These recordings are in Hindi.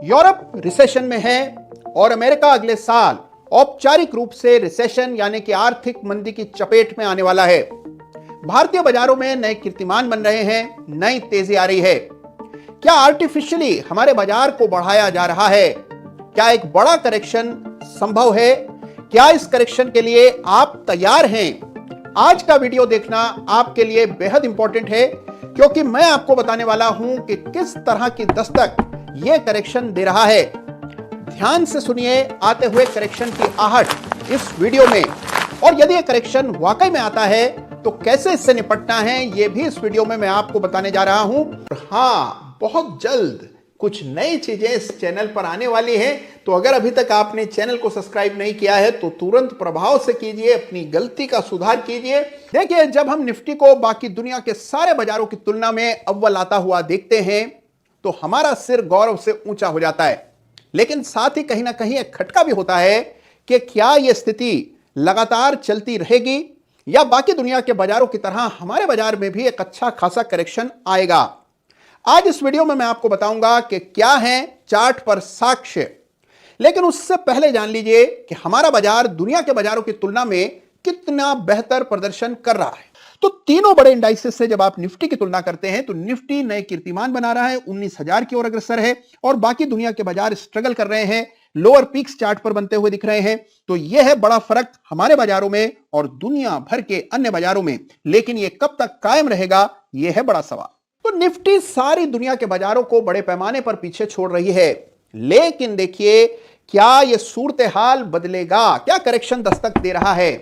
यूरोप रिसेशन में है और अमेरिका अगले साल औपचारिक रूप से रिसेशन यानी कि आर्थिक मंदी की चपेट में आने वाला है। भारतीय बाजारों में नए कीर्तिमान बन रहे हैं, नई तेजी आ रही है। क्या आर्टिफिशियली हमारे बाजार को बढ़ाया जा रहा है? क्या एक बड़ा करेक्शन संभव है? क्या इस करेक्शन के लिए आप तैयार हैं? आज का वीडियो देखना आपके लिए बेहद इंपॉर्टेंट है, क्योंकि मैं आपको बताने वाला हूं कि किस तरह की दस्तक यह करेक्शन दे रहा है। ध्यान से सुनिए आते हुए करेक्शन की आहट इस वीडियो में, और यदि यह करेक्शन वाकई में आता है तो कैसे इससे निपटना है यह भी इस वीडियो में मैं आपको बताने जा रहा हूं। हाँ, बहुत जल्द कुछ नई चीजें इस चैनल पर आने वाली हैं, तो अगर अभी तक आपने चैनल को सब्सक्राइब नहीं किया है तो तुरंत प्रभाव से कीजिए, अपनी गलती का सुधार कीजिए। देखिए, जब हम निफ्टी को बाकी दुनिया के सारे बाजारों की तुलना में अव्वल आता हुआ देखते हैं तो हमारा सिर गौरव से ऊंचा हो जाता है, लेकिन साथ ही कहीं ना कहीं एक खटका भी होता है कि क्या यह स्थिति लगातार चलती रहेगी या बाकी दुनिया के बाजारों की तरह हमारे बाजार में भी एक अच्छा खासा करेक्शन आएगा। आज इस वीडियो में मैं आपको बताऊंगा कि क्या है चार्ट पर साक्ष्य, लेकिन उससे पहले जान लीजिए कि हमारा बाजार दुनिया के बाजारों की तुलना में कितना बेहतर प्रदर्शन कर रहा है। तो तीनों बड़े इंडाइसेस से जब आप निफ्टी की तुलना करते हैं तो निफ्टी नए कीर्तिमान बना रहा है, 19,000 की ओर अग्रसर है, और बाकी दुनिया के बाजार स्ट्रगल कर रहे हैं, लोअर पीक्स चार्ट पर बनते हुए दिख रहे हैं। तो यह है बड़ा फर्क हमारे बाजारों में और दुनिया भर के अन्य बाजारों में, लेकिन यह कब तक कायम रहेगा, यह है बड़ा सवाल। तो निफ्टी सारी दुनिया के बाजारों को बड़े पैमाने पर पीछे छोड़ रही है, लेकिन देखिए क्या यह सूरत हाल बदलेगा? क्या करेक्शन दस्तक दे रहा है?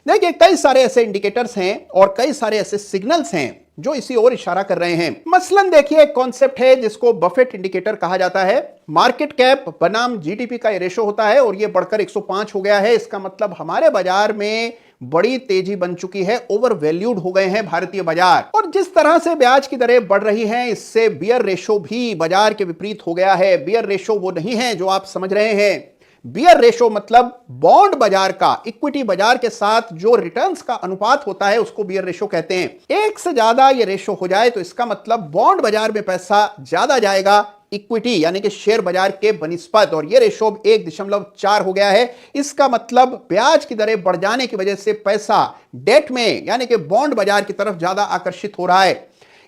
देखिए, कई सारे ऐसे इंडिकेटर्स हैं और कई सारे ऐसे सिग्नल्स हैं जो इसी ओर इशारा कर रहे हैं। मसलन देखिए, एक कॉन्सेप्ट है जिसको बफेट इंडिकेटर कहा जाता है। मार्केट कैप बनाम जीडीपी का ये रेशो होता है और ये बढ़कर 105 हो गया है। इसका मतलब हमारे बाजार में बड़ी तेजी बन चुकी है, ओवर वैल्यूड हो गए हैं भारतीय बाजार। और जिस तरह से ब्याज की दरें बढ़ रही हैं, इससे बियर रेशो भी बाजार के विपरीत हो गया है। बियर रेशो वो नहीं है जो आप समझ रहे हैं। बियर रेशो मतलब बॉन्ड बाजार का इक्विटी बाजार के साथ जो रिटर्न्स का अनुपात होता है उसको बियर रेशो कहते हैं। एक से ज्यादा ये रेशो हो जाए तो इसका मतलब बॉन्ड बाजार में पैसा ज्यादा जाएगा इक्विटी यानी कि शेयर बाजार के बनिस्पत, और ये रेशो 1.4 हो गया है। इसका मतलब ब्याज की दरें बढ़ जाने की वजह से पैसा डेट में यानी कि बॉन्ड बाजार की तरफ ज्यादा आकर्षित हो रहा है।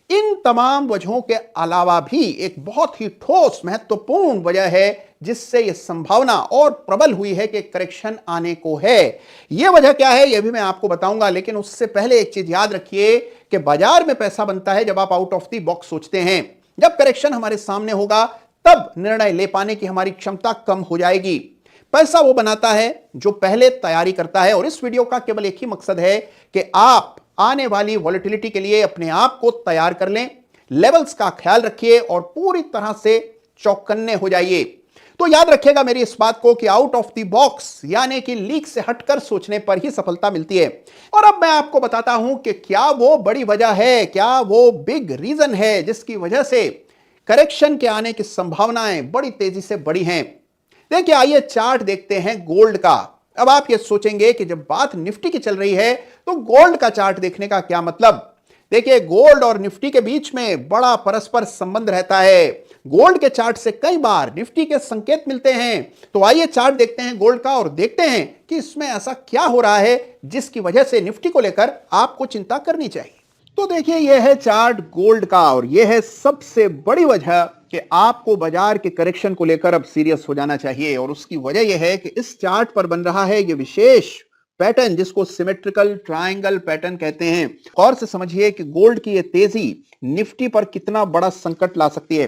इन तमाम वजहों के अलावा भी एक बहुत ही ठोस महत्वपूर्ण वजह है जिससे यह संभावना और प्रबल हुई है कि करेक्शन आने को है। यह वजह क्या है यह भी मैं आपको बताऊंगा, लेकिन उससे पहले एक चीज याद रखिए कि बाजार में पैसा बनता है जब आप आउट ऑफ द बॉक्स सोचते हैं। जब करेक्शन हमारे सामने होगा तब निर्णय ले पाने की हमारी क्षमता कम हो जाएगी। पैसा वो बनाता है जो पहले तैयारी करता है, और इस वीडियो का केवल एक ही मकसद है कि आप आने वाली वॉलेटिलिटी के लिए अपने आप को तैयार कर लें, लेवल्स का ख्याल रखिए और पूरी तरह से चौकन्ने हो जाइए। तो याद रखिएगा मेरी इस बात को कि आउट ऑफ द बॉक्स यानी कि लीक से हटकर सोचने पर ही सफलता मिलती है। और अब मैं आपको बताता हूं कि क्या वो बड़ी वजह है, क्या वो बिग रीजन है जिसकी वजह से करेक्शन के आने की संभावनाएं बड़ी तेजी से बढ़ी हैं। देखिए, आइए चार्ट देखते हैं गोल्ड का। अब आप ये सोचेंगे कि जब बात निफ्टी की चल रही है तो गोल्ड का चार्ट देखने का क्या मतलब? देखिए, गोल्ड और निफ्टी के बीच में बड़ा परस्पर संबंध रहता है। गोल्ड के चार्ट से कई बार निफ्टी के संकेत मिलते हैं। तो आइए चार्ट देखते हैं गोल्ड का और देखते हैं कि इसमें ऐसा क्या हो रहा है जिसकी वजह से निफ्टी को लेकर आपको चिंता करनी चाहिए। तो देखिए, यह है चार्ट गोल्ड का और यह है सबसे बड़ी वजह कि आपको बाजार के करेक्शन को लेकर अब सीरियस हो जाना चाहिए। और उसकी वजह यह है कि इस चार्ट पर बन रहा है यह विशेष पैटर्न जिसको सिमेट्रिकल ट्रायंगल पैटर्न कहते हैं। और से समझिए कि गोल्ड की यह तेजी निफ्टी पर कितना बड़ा संकट ला सकती है।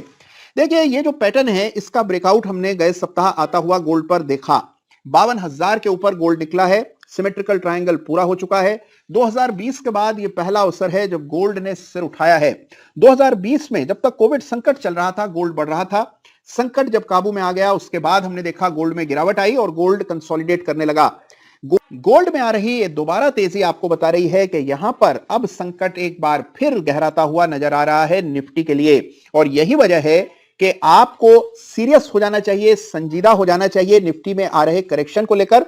देखिए, ये जो पैटर्न है इसका ब्रेकआउट हमने गए सप्ताह आता हुआ गोल्ड पर देखा। 52,000 के ऊपर गोल्ड निकला है, सिमेट्रिकल ट्रायंगल पूरा हो चुका है। 2020 के बाद यह पहला अवसर है जब गोल्ड ने सिर उठाया है। 2020 में जब तक कोविड संकट चल रहा था गोल्ड बढ़ रहा था। संकट जब काबू में आ गया उसके बाद हमने देखा गोल्ड में गिरावट आई और गोल्ड कंसोलिडेट करने लगा। गोल्ड में आ रही ये दोबारा तेजी आपको बता रही है कि यहां पर अब संकट एक बार फिर गहराता हुआ नजर आ रहा है निफ्टी के लिए। और यही वजह है कि आपको सीरियस हो जाना चाहिए, संजीदा हो जाना चाहिए निफ्टी में आ रहे करेक्शन को लेकर।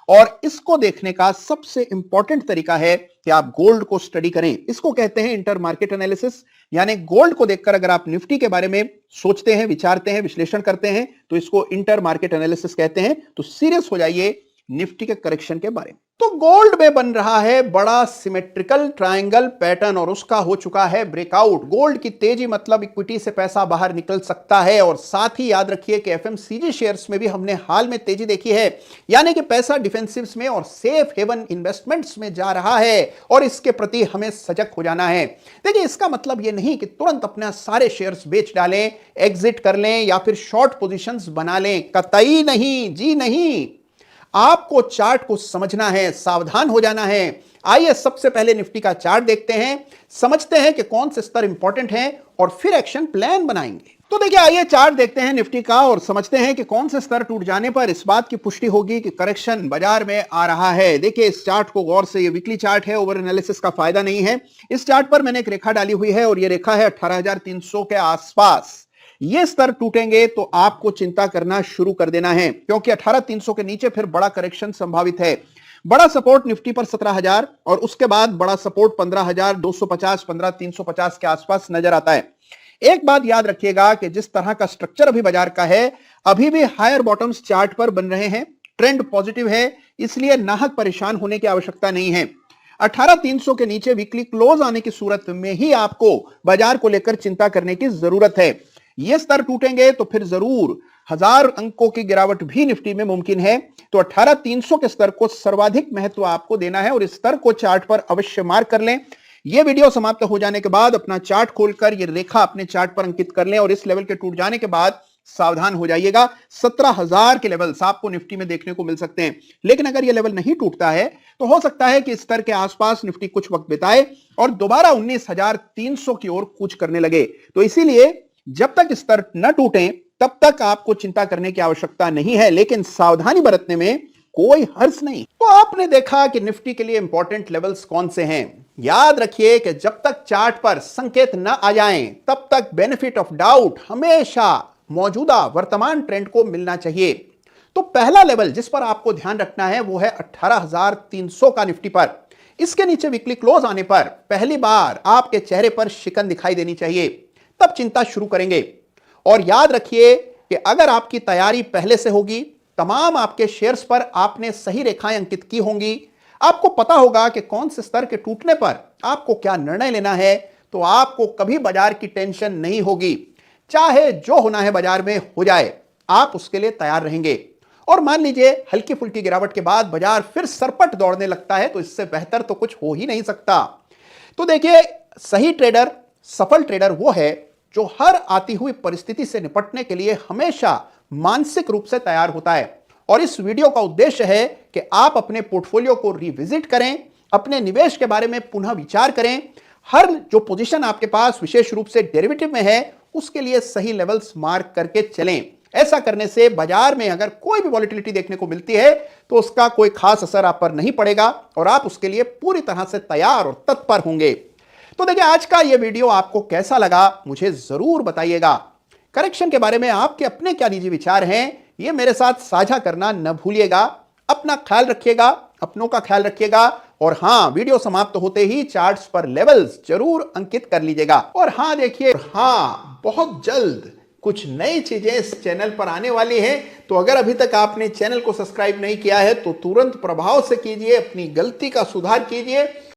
और इसको देखने का सबसे इंपॉर्टेंट तरीका है कि आप गोल्ड को स्टडी करें। इसको कहते हैं इंटर मार्केट एनालिसिस, यानी गोल्ड को देखकर अगर आप निफ्टी के बारे में सोचते हैं, विचारते हैं, विश्लेषण करते हैं तो इसको इंटर मार्केट एनालिसिस कहते हैं। तो सीरियस हो जाइए निफ्टी के करेक्शन के बारे में। तो गोल्ड में बन रहा है बड़ा सिमेट्रिकल ट्रायंगल पैटर्न और उसका हो चुका है ब्रेकआउट। गोल्ड की तेजी मतलब इक्विटी से पैसा बाहर निकल सकता है। और साथ ही याद रखिए कि एफएमसीजी शेयर्स में भी हमने हाल में तेजी देखी है, यानी कि पैसा डिफेंसिव्स में और सेफ हेवन इन्वेस्टमेंट्स में जा रहा है और इसके प्रति हमें सजग हो जाना है। देखिए, इसका मतलब यह नहीं कि तुरंत अपने सारे शेयर्स बेच डालें, एग्जिट कर लें या फिर शॉर्ट पोजीशंस बना लें, कतई नहीं, जी नहीं। आपको चार्ट को समझना है, सावधान हो जाना है। आइए सबसे पहले निफ्टी का चार्ट देखते हैं, समझते हैं कि कौन से स्तर इंपॉर्टेंट हैं और फिर एक्शन प्लान बनाएंगे। तो देखिए, आइए चार्ट देखते हैं निफ्टी का और समझते हैं कि कौन से स्तर टूट जाने पर इस बात की पुष्टि होगी कि करेक्शन बाजार में आ रहा है। देखिए इस चार्ट को गौर से, ये वीकली चार्ट है, ओवर एनालिसिस का फायदा नहीं है। इस चार्ट पर मैंने एक रेखा डाली हुई है और ये रेखा है 18,300 के आसपास। ये स्तर टूटेंगे तो आपको चिंता करना शुरू कर देना है, क्योंकि 18,300 के नीचे फिर बड़ा करेक्शन संभावित है। बड़ा सपोर्ट निफ्टी पर 17,000 और उसके बाद बड़ा सपोर्ट 15,250, 15,350 के आसपास नजर आता है। एक बात याद रखिएगा कि जिस तरह का स्ट्रक्चर अभी बाजार का है, अभी भी हायर बॉटम्स चार्ट पर बन रहे हैं, ट्रेंड पॉजिटिव है, इसलिए नाहक परेशान होने की आवश्यकता नहीं है। 18,300 के नीचे वीकली क्लोज आने की सूरत में ही आपको बाजार को लेकर चिंता करने की जरूरत है। ये स्तर टूटेंगे तो फिर जरूर 1000 अंकों की गिरावट भी निफ्टी में मुमकिन है। तो 18,300 के स्तर को सर्वाधिक महत्व आपको देना है और इस स्तर को चार्ट पर अवश्य मार्क कर लें। यह वीडियो समाप्त हो जाने के बाद अपना चार्ट खोलकर यह रेखा अपने चार्ट पर अंकित कर लें और इस लेवल के टूट जाने के बाद सावधान हो जाइएगा। 17,000 के लेवल्स आपको निफ्टी में देखने को मिल सकते हैं, लेकिन अगर यह लेवल नहीं टूटता है तो हो सकता है कि इस स्तर के आसपास निफ्टी कुछ वक्त बिताए और दोबारा 19,300 की ओर कूच करने लगे। तो इसीलिए जब तक स्तर न टूटे तब तक आपको चिंता करने की आवश्यकता नहीं है, लेकिन सावधानी बरतने में कोई हर्ज नहीं। तो आपने देखा कि निफ्टी के लिए इंपॉर्टेंट लेवल्स कौन से हैं। याद रखिए कि जब तक चार्ट पर संकेत न आ जाएं, तब तक बेनिफिट ऑफ डाउट हमेशा मौजूदा वर्तमान ट्रेंड को मिलना चाहिए। तो पहला लेवल जिस पर आपको ध्यान रखना है वो है 18,300 का निफ्टी पर। इसके नीचे वीकली क्लोज आने पर पहली बार आपके चेहरे पर शिकन दिखाई देनी चाहिए, तब चिंता शुरू करेंगे। और याद रखिए कि अगर आपकी तैयारी पहले से होगी, तमाम आपके शेयर्स पर आपने सही रेखाएं अंकित की होंगी, आपको पता होगा कि कौन से स्तर के टूटने पर आपको क्या निर्णय लेना है, तो आपको कभी बाजार की टेंशन नहीं होगी। चाहे जो होना है बाजार में हो जाए, आप उसके लिए तैयार रहेंगे। और मान लीजिए हल्की फुल्की गिरावट के बाद बाजार फिर सरपट दौड़ने लगता है, तो इससे बेहतर तो कुछ हो ही नहीं सकता। तो देखिए, सही ट्रेडर, सफल ट्रेडर वो है जो हर आती हुई परिस्थिति से निपटने के लिए हमेशा मानसिक रूप से तैयार होता है। और इस वीडियो का उद्देश्य है कि आप अपने पोर्टफोलियो को रिविजिट करें, अपने निवेश के बारे में पुनः विचार करें, हर जो पोजीशन आपके पास विशेष रूप से डेरिवेटिव में है उसके लिए सही लेवल्स मार्क करके चलें। ऐसा करने से बाजार में अगर कोई भी वॉलेटिलिटी देखने को मिलती है तो उसका कोई खास असर आप पर नहीं पड़ेगा और आप उसके लिए पूरी तरह से तैयार और तत्पर होंगे। तो देखिए, आज का यह वीडियो आपको कैसा लगा मुझे जरूर बताइएगा। करेक्शन के बारे में आपके अपने क्या निजी विचार हैं, ये मेरे साथ साझा करना न भूलिएगा। अपना ख्याल रखिएगा, अपनों का ख्याल रखिएगा और हाँ, वीडियो समाप्त होते ही चार्ट्स पर लेवल्स जरूर अंकित कर लीजिएगा। और हाँ देखिए, हाँ बहुत जल्द कुछ नई चीजें इस चैनल पर आने वाली हैं, तो अगर अभी तक आपने चैनल को सब्सक्राइब नहीं किया है तो तुरंत प्रभाव से कीजिए, अपनी गलती का सुधार कीजिए